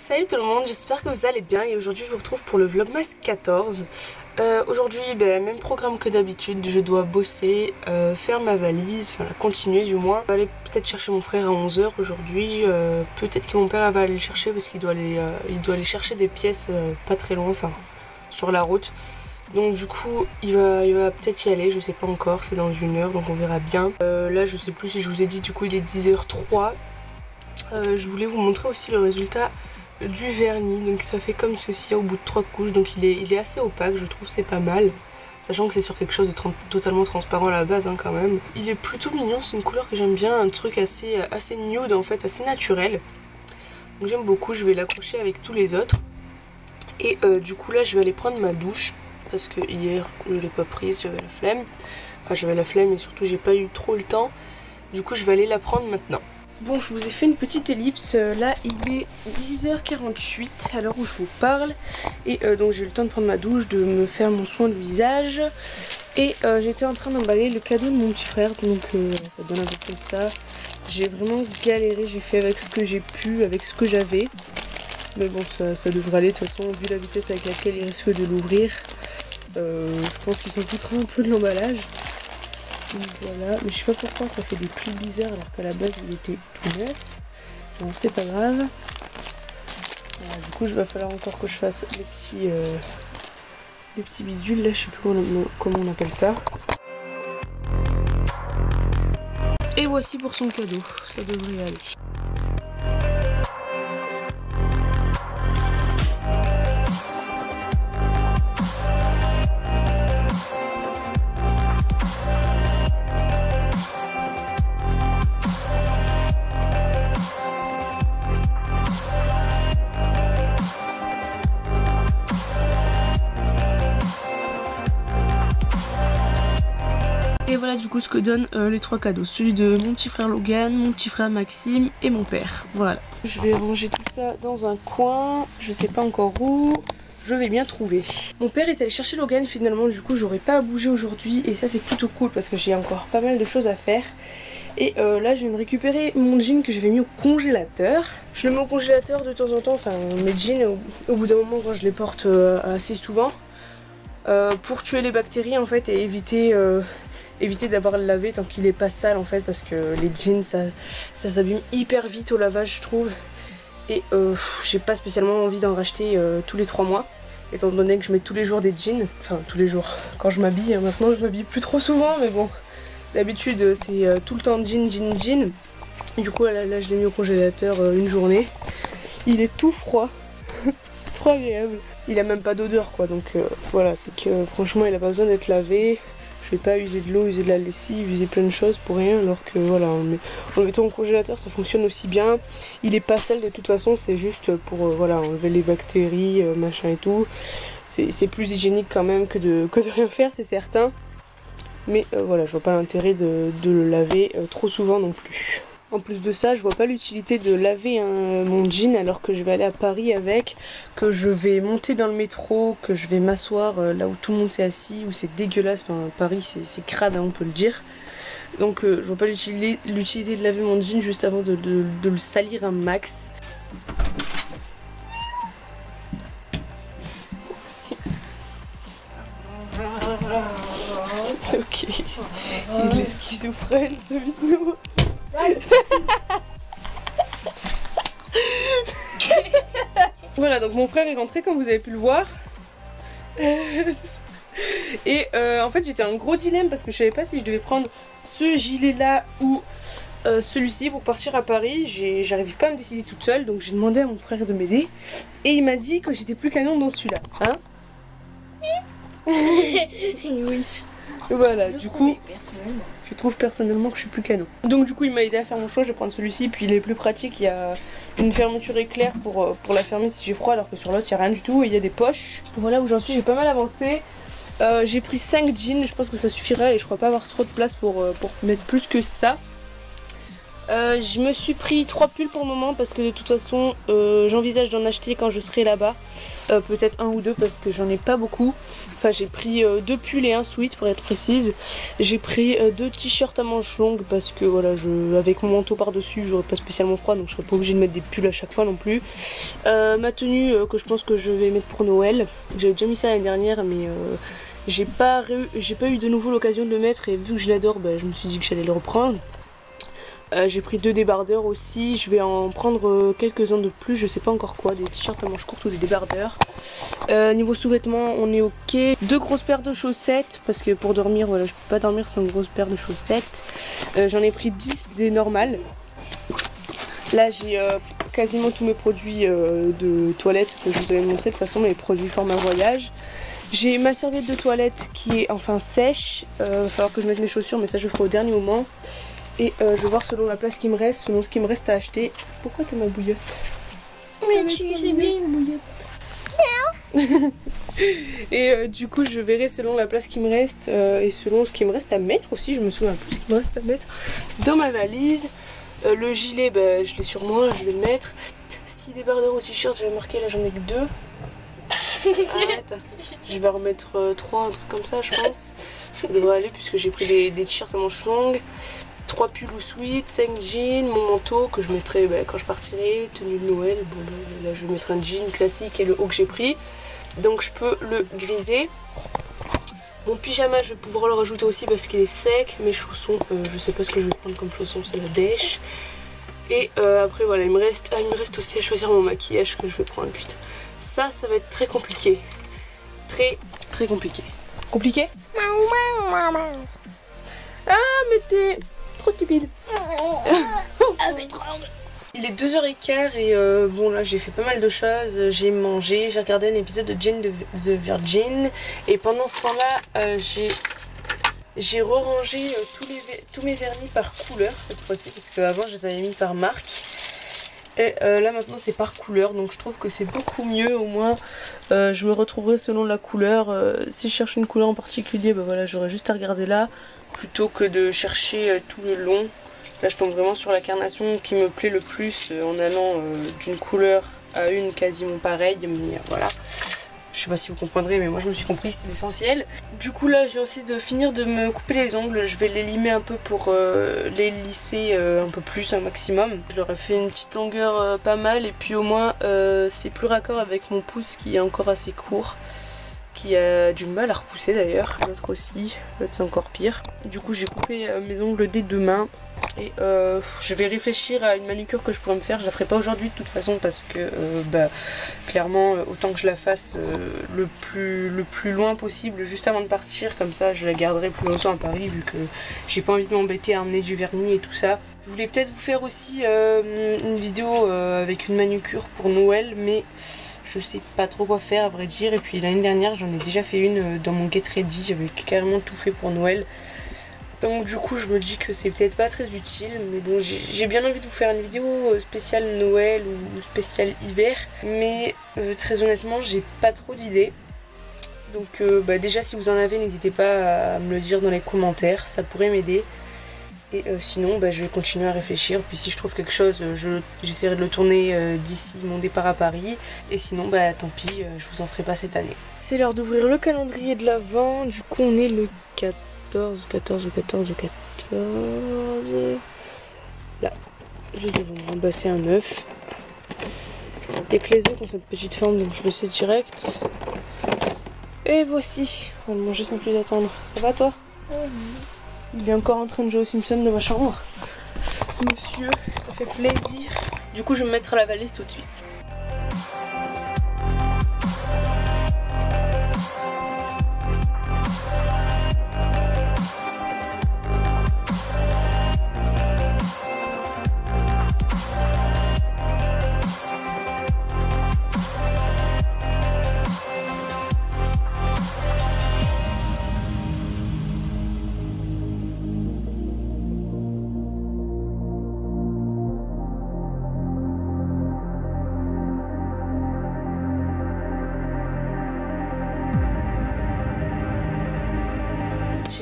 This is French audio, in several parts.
Salut tout le monde, j'espère que vous allez bien et aujourd'hui je vous retrouve pour le Vlogmas 14. Aujourd'hui, même programme que d'habitude, je dois bosser, faire ma valise, enfin la continuer du moins. Je vais aller peut-être chercher mon frère à 11 h aujourd'hui, peut-être que mon père va aller le chercher parce qu'il doit aller chercher des pièces pas très loin, enfin sur la route. Donc du coup il va peut-être y aller, je sais pas encore, c'est dans 1 heure donc on verra bien. Là je sais plus si je vous ai dit, du coup il est 10 h 03. Je voulais vous montrer aussi le résultat du vernis, donc ça fait comme ceci au bout de 3 couches, donc il est assez opaque, je trouve c'est pas mal, sachant que c'est sur quelque chose de totalement transparent à la base quand même. Il est plutôt mignon, c'est une couleur que j'aime bien, un truc assez nude en fait, assez naturel, donc j'aime beaucoup. Je vais l'accrocher avec tous les autres et du coup là je vais aller prendre ma douche parce que hier je ne l'ai pas prise, j'avais la flemme, et surtout j'ai pas eu trop le temps, du coup je vais aller la prendre maintenant. Bon, je vous ai fait une petite ellipse, là il est 10 h 48 à l'heure où je vous parle et donc j'ai eu le temps de prendre ma douche, de me faire mon soin du visage et j'étais en train d'emballer le cadeau de mon petit frère, donc ça donne à peu près ça. J'ai vraiment galéré, j'ai fait avec ce que j'ai pu, avec ce que j'avais, mais bon ça devrait aller de toute façon vu la vitesse avec laquelle il risque de l'ouvrir. Je pense qu'il s'en foutra un peu de l'emballage. Donc voilà, mais je sais pas pourquoi ça fait des plis bizarres alors qu'à la base il était tout neuf. Bon, c'est pas grave. Voilà, du coup, il va falloir encore que je fasse les petits bidules là, je sais plus comment on appelle ça. Et voici pour son cadeau, ça devrait aller. Et voilà du coup ce que donnent les 3 cadeaux. Celui de mon petit frère Logan, mon petit frère Maxime et mon père. Voilà. Je vais ranger tout ça dans un coin. Je sais pas encore où. Je vais bien trouver. Mon père est allé chercher Logan finalement. Du coup j'aurai pas à bouger aujourd'hui. Et ça c'est plutôt cool parce que j'ai encore pas mal de choses à faire. Et là je viens de récupérer mon jean que j'avais mis au congélateur. Je le mets au congélateur de temps en temps. Enfin mes jeans au bout d'un moment quand je les porte assez souvent. Pour tuer les bactéries en fait et éviter d'avoir le lavé tant qu'il est pas sale en fait, parce que les jeans ça s'abîme hyper vite au lavage je trouve, et j'ai pas spécialement envie d'en racheter tous les 3 mois étant donné que je mets tous les jours des jeans, enfin tous les jours quand je m'habille, hein. Maintenant je m'habille plus trop souvent mais bon d'habitude c'est tout le temps jean. Du coup là je l'ai mis au congélateur une journée, il est tout froid. C'est trop agréable, il a même pas d'odeur quoi, donc voilà, c'est que franchement il a pas besoin d'être lavé. Je vais pas user de l'eau, user de la lessive, user plein de choses pour rien, alors que voilà, en le mettant au congélateur ça fonctionne aussi bien. Il est pas sale de toute façon, c'est juste pour voilà, enlever les bactéries, machin et tout. C'est plus hygiénique quand même que de rien faire, c'est certain. Mais voilà, je vois pas l'intérêt de le laver trop souvent non plus. En plus de ça, je vois pas l'utilité de laver mon jean alors que je vais aller à Paris avec, que je vais monter dans le métro, que je vais m'asseoir là où tout le monde s'est assis, où c'est dégueulasse, enfin Paris c'est crade, hein, on peut le dire. Donc je vois pas l'utilité de laver mon jean juste avant de le salir un max. Ok, il est schizophrène ce vidéo. Voilà, donc mon frère est rentré comme vous avez pu le voir. Et en fait j'étais un gros dilemme parce que je savais pas si je devais prendre ce gilet là ou celui-ci pour partir à Paris. J'arrive pas à me décider toute seule, donc j'ai demandé à mon frère de m'aider et il m'a dit que j'étais plus canon dans celui-là, hein. Oui. Voilà, du coup je trouve personnellement que je suis plus canon. Donc du coup il m'a aidé à faire mon choix, je vais prendre celui-ci, puis il est plus pratique, il y a une fermeture éclair pour la fermer si j'ai froid, alors que sur l'autre il n'y a rien du tout et il y a des poches. Voilà où j'en suis, j'ai pas mal avancé. J'ai pris 5 jeans, je pense que ça suffirait et je crois pas avoir trop de place pour mettre plus que ça. Je me suis pris 3 pulls pour le moment parce que de toute façon j'envisage d'en acheter quand je serai là-bas. Peut-être un ou deux parce que j'en ai pas beaucoup. Enfin j'ai pris 2 pulls et un sweat pour être précise. J'ai pris 2 t-shirts à manches longues parce que voilà, avec mon manteau par dessus j'aurais pas spécialement froid, donc je serais pas obligée de mettre des pulls à chaque fois non plus. Ma tenue que je pense que je vais mettre pour Noël. J'avais déjà mis ça l'année dernière mais j'ai pas eu de nouveau l'occasion de le mettre et vu que je l'adore, je me suis dit que j'allais le reprendre. J'ai pris 2 débardeurs aussi, je vais en prendre quelques-uns de plus, je sais pas encore quoi, des t-shirts à manches courtes ou des débardeurs. Niveau sous-vêtements, on est ok. 2 grosses paires de chaussettes, parce que pour dormir, voilà, je peux pas dormir sans une grosse paire de chaussettes. J'en ai pris 10 des normales. Là j'ai quasiment tous mes produits de toilette que je vous avais montré, de toute façon mes produits format voyage. J'ai ma serviette de toilette qui est enfin sèche, il va falloir que je mette mes chaussures mais ça je ferai au dernier moment. Et je vais voir selon la place qui me reste, selon ce qui me reste à acheter. Pourquoi t'as ma bouillotte? Mais tu sais bien la bouillotte. Et du coup je verrai selon la place qui me reste et selon ce qui me reste à mettre aussi. Je me souviens plus ce qui me reste à mettre dans ma valise. Le gilet, je l'ai sur moi, je vais le mettre. 6 débardeurs au t-shirt, j'avais marqué, là j'en ai que 2. Arrête. Je vais remettre 3, un truc comme ça je pense. Ça devrait aller puisque j'ai pris des t-shirts à manches longues. 3 pulls ou sweats, 5 jeans, mon manteau que je mettrai quand je partirai, tenue de Noël. Bon là je vais mettre un jean classique et le haut que j'ai pris. Donc je peux le griser. Mon pyjama je vais pouvoir le rajouter aussi parce qu'il est sec. Mes chaussons, je sais pas ce que je vais prendre comme chaussons, c'est la dèche. Et après voilà, il me reste aussi à choisir mon maquillage que je vais prendre. Putain, ça va être très compliqué. Très compliqué. Compliqué? Ah mais t'es trop stupide. Il est 2h15 et bon là j'ai fait pas mal de choses. J'ai mangé, j'ai regardé un épisode de Jane de The Virgin. Et pendant ce temps là j'ai re-rangé tous mes vernis par couleur cette fois-ci. Parce qu'avant je les avais mis par marque. Et là maintenant c'est par couleur, donc je trouve que c'est beaucoup mieux. Au moins je me retrouverai selon la couleur. Si je cherche une couleur en particulier, voilà, j'aurais juste à regarder là plutôt que de chercher tout le long. Là je tombe vraiment sur la carnation qui me plaît le plus en allant d'une couleur à une quasiment pareille, mais voilà. Je sais pas si vous comprendrez, mais moi je me suis compris, c'est l'essentiel. Du coup là je viens aussi de finir de me couper les ongles. Je vais les limer un peu pour les lisser un peu plus, un maximum. Je leur ai fait une petite longueur pas mal et puis au moins c'est plus raccord avec mon pouce qui est encore assez court, qui a du mal à repousser d'ailleurs. L'autre aussi, l'autre c'est encore pire. Du coup j'ai coupé mes ongles des 2 mains. Et je vais réfléchir à une manucure que je pourrais me faire. Je la ferai pas aujourd'hui de toute façon parce que clairement autant que je la fasse le plus loin possible juste avant de partir, comme ça je la garderai plus longtemps à Paris vu que j'ai pas envie de m'embêter à emmener du vernis et tout ça. Je voulais peut-être vous faire aussi une vidéo avec une manucure pour Noël, mais je sais pas trop quoi faire à vrai dire. Et puis l'année dernière j'en ai déjà fait une dans mon Get Ready, j'avais carrément tout fait pour Noël. Donc du coup je me dis que c'est peut-être pas très utile, mais bon j'ai bien envie de vous faire une vidéo spéciale Noël ou spéciale hiver, mais très honnêtement j'ai pas trop d'idées. Donc déjà si vous en avez, n'hésitez pas à me le dire dans les commentaires, ça pourrait m'aider. Et sinon je vais continuer à réfléchir, puis si je trouve quelque chose j'essaierai de le tourner d'ici mon départ à Paris. Et sinon tant pis, je vous en ferai pas cette année. C'est l'heure d'ouvrir le calendrier de l'Avent, du coup on est le 14. Là, je sais pas, c'est un œuf. Il y a que les œufs qui ont cette petite forme, donc je le sais direct. Et voici, on va le manger sans plus attendre. Ça va toi? Il est encore en train de jouer aux Simpsons de ma chambre. Monsieur, ça fait plaisir. Du coup, je vais me mettre à la valise tout de suite.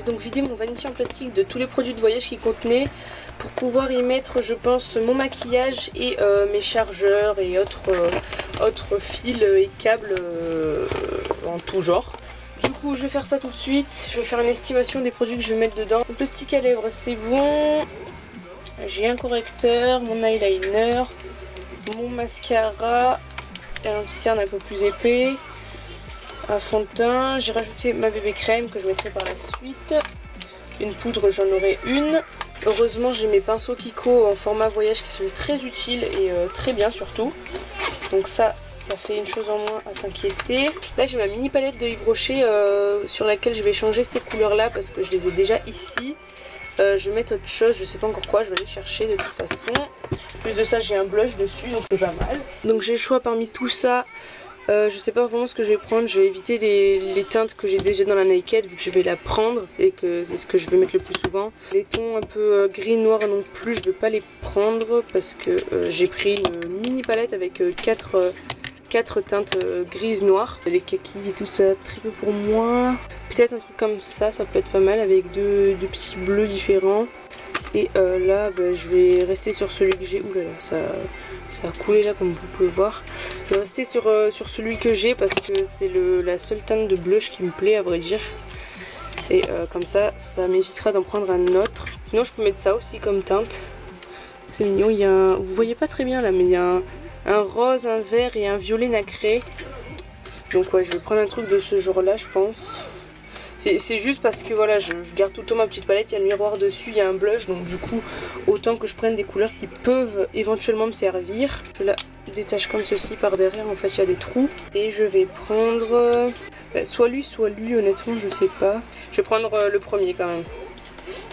donc vider mon vanity en plastique de tous les produits de voyage qu'il contenait pour pouvoir y mettre, je pense, mon maquillage et mes chargeurs et autres fils et câbles en tout genre. Du coup je vais faire ça tout de suite, je vais faire une estimation des produits que je vais mettre dedans. Donc le stick à lèvres c'est bon, j'ai un correcteur, mon eyeliner, mon mascara, un anti-cerne un peu plus épais, un fond de teint, j'ai rajouté ma bébé crème que je mettrai par la suite, une poudre j'en aurai une. Heureusement j'ai mes pinceaux Kiko en format voyage qui sont très utiles et très bien surtout. Donc ça fait une chose en moins à s'inquiéter. Là j'ai ma mini palette de Yves Rocher sur laquelle je vais changer ces couleurs là parce que je les ai déjà ici. Je vais mettre autre chose, je sais pas encore quoi, je vais aller chercher de toute façon. En plus de ça j'ai un blush dessus donc c'est pas mal. Donc j'ai le choix parmi tout ça. Je sais pas vraiment ce que je vais prendre, je vais éviter les teintes que j'ai déjà dans la Naked vu que je vais la prendre et que c'est ce que je vais mettre le plus souvent. Les tons un peu gris noir non plus je vais pas les prendre parce que j'ai pris une mini palette avec 4 teintes grises noires. Les kakis et tout ça très peu pour moi. Peut-être un truc comme ça peut être pas mal avec deux petits bleus différents. Et là je vais rester sur celui que j'ai. Oulala ça a coulé là comme vous pouvez voir. Je vais rester sur celui que j'ai parce que c'est la seule teinte de blush qui me plaît à vrai dire. Et comme ça m'évitera d'en prendre un autre. Sinon je peux mettre ça aussi comme teinte. C'est mignon, il y a vous voyez pas très bien là mais il y a un rose, un vert et un violet nacré. Donc ouais je vais prendre un truc de ce genre là je pense. C'est juste parce que voilà, je garde tout le temps ma petite palette, il y a le miroir dessus, il y a un blush, donc du coup, autant que je prenne des couleurs qui peuvent éventuellement me servir. Je la détache comme ceci par derrière, en fait il y a des trous. Et je vais prendre soit lui, honnêtement je sais pas. Je vais prendre le premier quand même.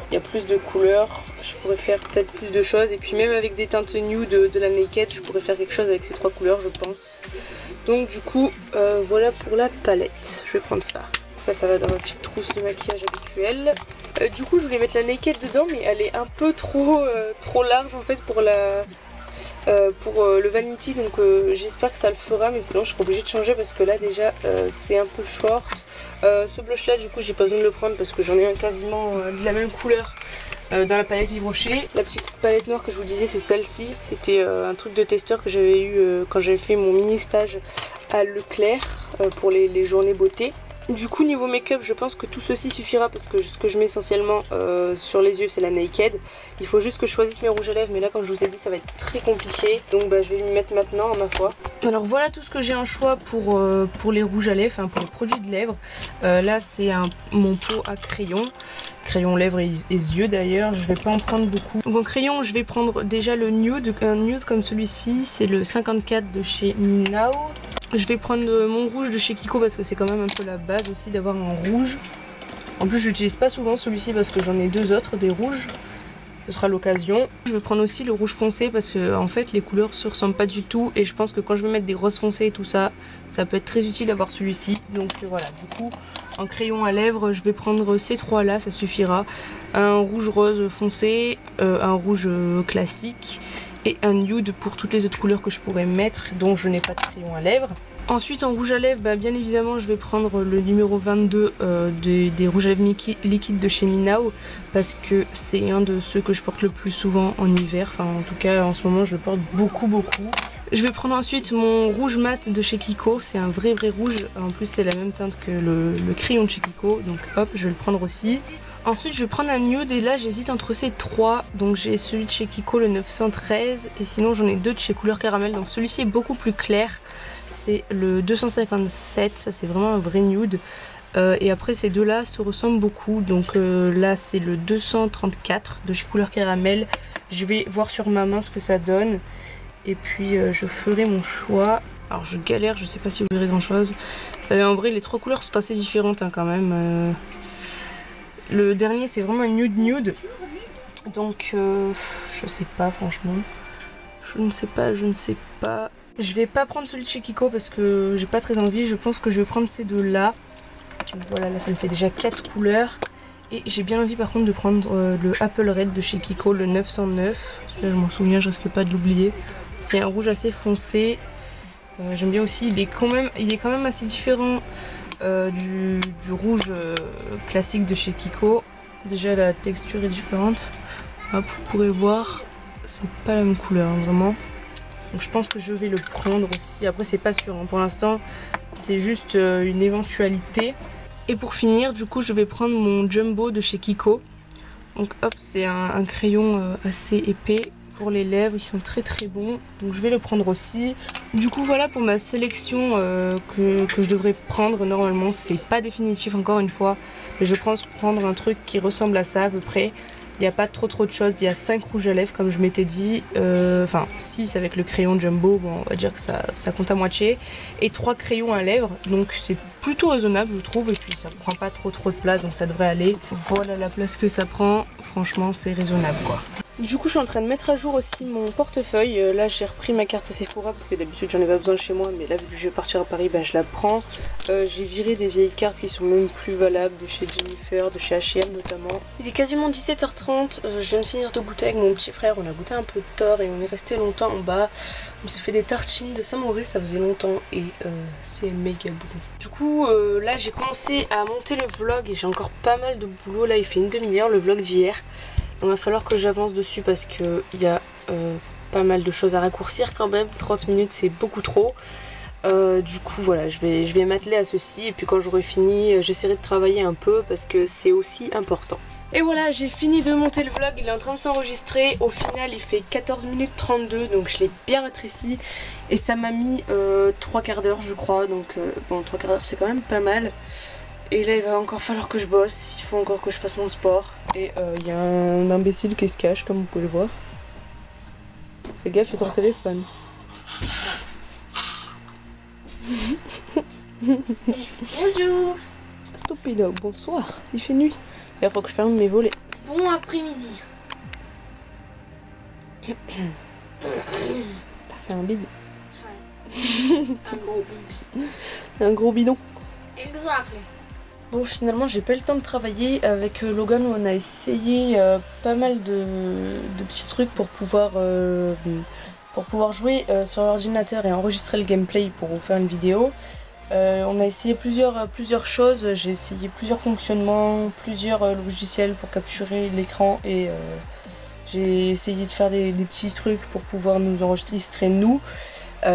Il y a plus de couleurs, je pourrais faire peut-être plus de choses. Et puis même avec des teintes nude de la Naked, je pourrais faire quelque chose avec ces 3 couleurs je pense. Donc du coup, voilà pour la palette, je vais prendre ça. Ça va dans ma petite trousse de maquillage habituelle. Du coup je voulais mettre la Naked dedans mais elle est un peu trop large en fait pour le Vanity. Donc j'espère que ça le fera mais sinon je serai obligée de changer parce que là déjà c'est un peu short. Ce blush là du coup j'ai pas besoin de le prendre parce que j'en ai un quasiment de la même couleur dans la palette Yves Rocher. La petite palette noire que je vous disais c'est celle-ci. C'était un truc de testeur que j'avais eu quand j'avais fait mon mini stage à Leclerc pour les journées beauté. Du coup niveau make-up je pense que tout ceci suffira parce que ce que je mets essentiellement sur les yeux c'est la Naked. Il faut juste que je choisisse mes rouges à lèvres mais là comme je vous ai dit ça va être très compliqué. Donc je vais m'y mettre maintenant à ma foi. Alors voilà tout ce que j'ai en choix pour les rouges à lèvres, enfin pour les produits de lèvres. Là c'est mon pot à crayon lèvres et yeux d'ailleurs, je vais pas en prendre beaucoup. Donc en crayon je vais prendre déjà le nude, un nude comme celui-ci, c'est le 54 de chez Minao. Je vais prendre mon rouge de chez Kiko parce que c'est quand même un peu la base aussi d'avoir un rouge. En plus je l'utilise pas souvent celui-ci parce que j'en ai 2 autres des rouges. Ce sera l'occasion. Je vais prendre aussi le rouge foncé parce que en fait les couleurs se ressemblent pas du tout. Et je pense que quand je vais mettre des roses foncées et tout ça, ça peut être très utile d'avoir celui-ci. Donc voilà, du coup en crayon à lèvres je vais prendre ces 3 là, ça suffira. Un rouge rose foncé, un rouge classique et un nude pour toutes les autres couleurs que je pourrais mettre dont je n'ai pas de crayon à lèvres. Ensuite en rouge à lèvres, bien évidemment je vais prendre le numéro 22 des rouges à lèvres liquides de chez Minao parce que c'est un de ceux que je porte le plus souvent en hiver, enfin en tout cas en ce moment je le porte beaucoup. Je vais prendre ensuite mon rouge mat de chez Kiko, c'est un vrai rouge, en plus c'est la même teinte que le crayon de chez Kiko, donc hop je vais le prendre aussi. Ensuite je vais prendre un nude et là j'hésite entre ces 3, donc j'ai celui de chez Kiko le 913 et sinon j'en ai 2 de chez Couleur Caramel, donc celui-ci est beaucoup plus clair, c'est le 257, ça c'est vraiment un vrai nude. Et après ces 2 là se ressemblent beaucoup, donc là c'est le 234 de chez Couleur Caramel. Je vais voir sur ma main ce que ça donne et puis je ferai mon choix. Alors je galère, je sais pas si vous verrez grand chose. En vrai les 3 couleurs sont assez différentes quand même. Le dernier c'est vraiment un nude. Donc je sais pas franchement. Je ne sais pas. Je vais pas prendre celui de chez Kiko parce que j'ai pas très envie. Je pense que je vais prendre ces 2 là. Voilà, là ça me fait déjà 4 couleurs. Et j'ai bien envie par contre de prendre le Apple Red de chez Kiko, le 909. Là je m'en souviens, je risque pas de l'oublier. C'est un rouge assez foncé. J'aime bien aussi, il est quand même assez différent du rouge classique de chez Kiko. Déjà la texture est différente. Hop, vous pourrez voir, c'est pas la même couleur hein, vraiment. Donc je pense que je vais le prendre aussi. Après c'est pas sûr hein. Pour l'instant c'est juste une éventualité. Et pour finir du coup je vais prendre mon Jumbo de chez Kiko. Donc hop, c'est un crayon assez épais pour les lèvres, ils sont très très bons. Donc je vais le prendre aussi. Du coup voilà pour ma sélection que je devrais prendre normalement. C'est pas définitif encore une fois. Mais je pense prendre un truc qui ressemble à ça à peu près. Il n'y a pas trop de choses, il y a 5 rouges à lèvres comme je m'étais dit, enfin 6 avec le crayon Jumbo, bon, on va dire que ça compte à moitié, et 3 crayons à lèvres, donc c'est plutôt raisonnable je trouve, et puis ça prend pas trop de place donc ça devrait aller. Voilà la place que ça prend, franchement c'est raisonnable quoi. Du coup je suis en train de mettre à jour aussi mon portefeuille, là j'ai repris ma carte Sephora parce que d'habitude j'en ai pas besoin chez moi, mais là vu que je vais partir à Paris, bah, je la prends. J'ai viré des vieilles cartes qui sont même plus valables, de chez Jennifer, de chez H&M notamment. Il est quasiment 17h30, je viens de finir de goûter avec mon petit frère, on a goûté un peu de thor et on est resté longtemps en bas. On s'est fait des tartines de samouraï, ça faisait longtemps et c'est méga bon. Du coup là j'ai commencé à monter le vlog et j'ai encore pas mal de boulot, là il fait une demi-heure le vlog d'hier. Il va falloir que j'avance dessus parce qu'il y a pas mal de choses à raccourcir quand même. 30 minutes c'est beaucoup trop. Du coup voilà, je vais m'atteler à ceci et puis quand j'aurai fini j'essaierai de travailler un peu parce que c'est aussi important. Et voilà, j'ai fini de monter le vlog, il est en train de s'enregistrer. Au final il fait 14 minutes 32 donc je l'ai bien rétréci et ça m'a mis 3 quarts d'heure je crois. Donc bon 3 quarts d'heure c'est quand même pas mal. Et là il va encore falloir que je bosse, il faut encore que je fasse mon sport. Et il y a un imbécile qui se cache comme vous pouvez le voir. Fais gaffe, c'est ton téléphone. Bonjour. Stupido, bonsoir, il fait nuit. Il faut que je ferme mes volets. Bon après-midi. T'as fait un bide. Ouais. Un gros bide. Un gros bidon. Exact. Bon finalement j'ai pas eu le temps de travailler avec Logan, on a essayé pas mal de petits trucs pour pouvoir jouer sur l'ordinateur et enregistrer le gameplay pour vous faire une vidéo. On a essayé plusieurs choses, j'ai essayé plusieurs fonctionnements, plusieurs logiciels pour capturer l'écran et j'ai essayé de faire des petits trucs pour pouvoir nous enregistrer nous.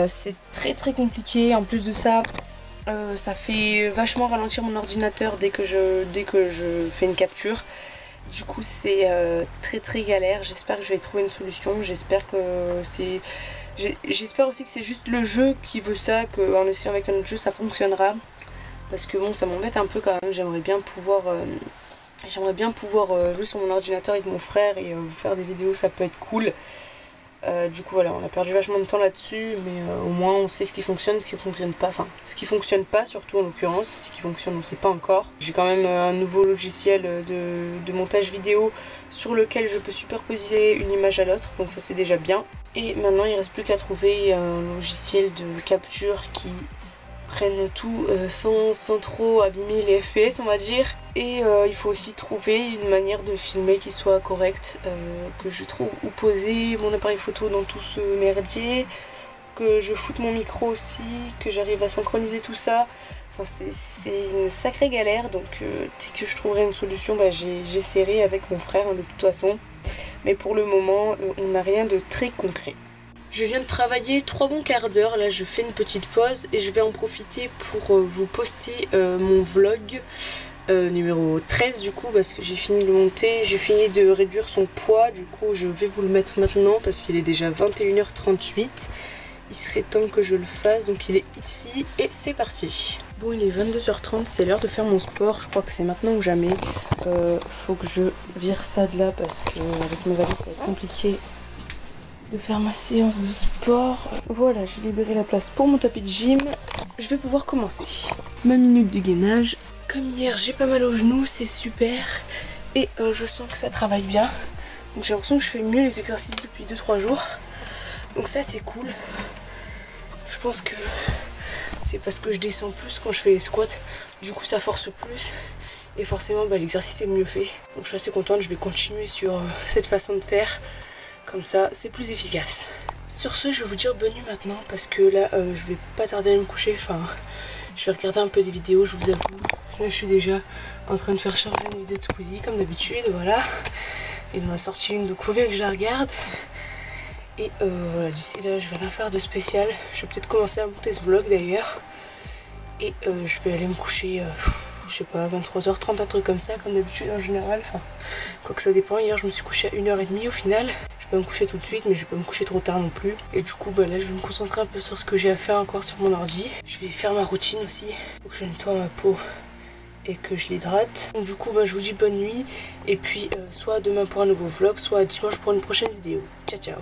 C'est très compliqué, en plus de ça ça fait vachement ralentir mon ordinateur dès que je fais une capture. Du coup c'est très galère, j'espère que je vais trouver une solution, j'espère aussi que c'est juste le jeu qui veut ça, qu'en essayant avec un autre jeu ça fonctionnera. Parce que bon ça m'embête un peu quand même, j'aimerais bien pouvoir jouer sur mon ordinateur avec mon frère et faire des vidéos, ça peut être cool. Du coup voilà, on a perdu vachement de temps là-dessus, mais au moins on sait ce qui fonctionne, ce qui fonctionne pas, enfin ce qui fonctionne pas surtout en l'occurrence, ce qui fonctionne on sait pas encore. J'ai quand même un nouveau logiciel de montage vidéo sur lequel je peux superposer une image à l'autre, donc ça c'est déjà bien. Et maintenant il reste plus qu'à trouver un logiciel de capture qui prenne tout sans trop abîmer les FPS on va dire. Et il faut aussi trouver une manière de filmer qui soit correcte, que je trouve où poser mon appareil photo dans tout ce merdier, que je foute mon micro aussi, que j'arrive à synchroniser tout ça. Enfin c'est une sacrée galère, donc dès que je trouverai une solution bah, j'essaierai avec mon frère hein, de toute façon. Mais pour le moment on n'a rien de très concret. Je viens de travailler 3 bons quarts d'heure, là je fais une petite pause et je vais en profiter pour vous poster mon vlog numéro 13 du coup parce que j'ai fini de le monter, j'ai fini de réduire son poids, du coup je vais vous le mettre maintenant parce qu'il est déjà 21h38. Il serait temps que je le fasse, donc il est ici et c'est parti. Bon il est 22h30, c'est l'heure de faire mon sport, je crois que c'est maintenant ou jamais. Faut que je vire ça de là parce que avec mes valises ça va être compliqué de faire ma séance de sport. Voilà, j'ai libéré la place pour mon tapis de gym. Je vais pouvoir commencer ma minute de gainage. Comme hier, j'ai pas mal aux genoux, c'est super. Et je sens que ça travaille bien. Donc j'ai l'impression que je fais mieux les exercices depuis 2-3 jours. Donc ça c'est cool. Je pense que c'est parce que je descends plus quand je fais les squats. Du coup ça force plus. Et forcément bah, l'exercice est mieux fait. Donc je suis assez contente, je vais continuer sur cette façon de faire. Comme ça, c'est plus efficace. Sur ce, je vais vous dire bonne nuit maintenant parce que là, je vais pas tarder à me coucher. Enfin, je vais regarder un peu des vidéos, je vous avoue. Là je suis déjà en train de faire charger une vidéo de Squeezie comme d'habitude, voilà. Il m'a sorti une, donc faut bien que je la regarde. Et voilà, d'ici là je vais rien faire de spécial. Je vais peut-être commencer à monter ce vlog d'ailleurs. Et je vais aller me coucher, je sais pas, 23h30, un truc comme ça, comme d'habitude en général. Enfin, quoi que ça dépend, hier je me suis couchée à 1h30 au final. Je vais pas me coucher tout de suite, mais je vais pas me coucher trop tard non plus. Et du coup, bah là je vais me concentrer un peu sur ce que j'ai à faire encore sur mon ordi. Je vais faire ma routine aussi, faut que je nettoie ma peau et que je l'hydrate. Donc du coup, bah je vous dis bonne nuit. Et puis soit demain pour un nouveau vlog, soit dimanche pour une prochaine vidéo. Ciao ciao.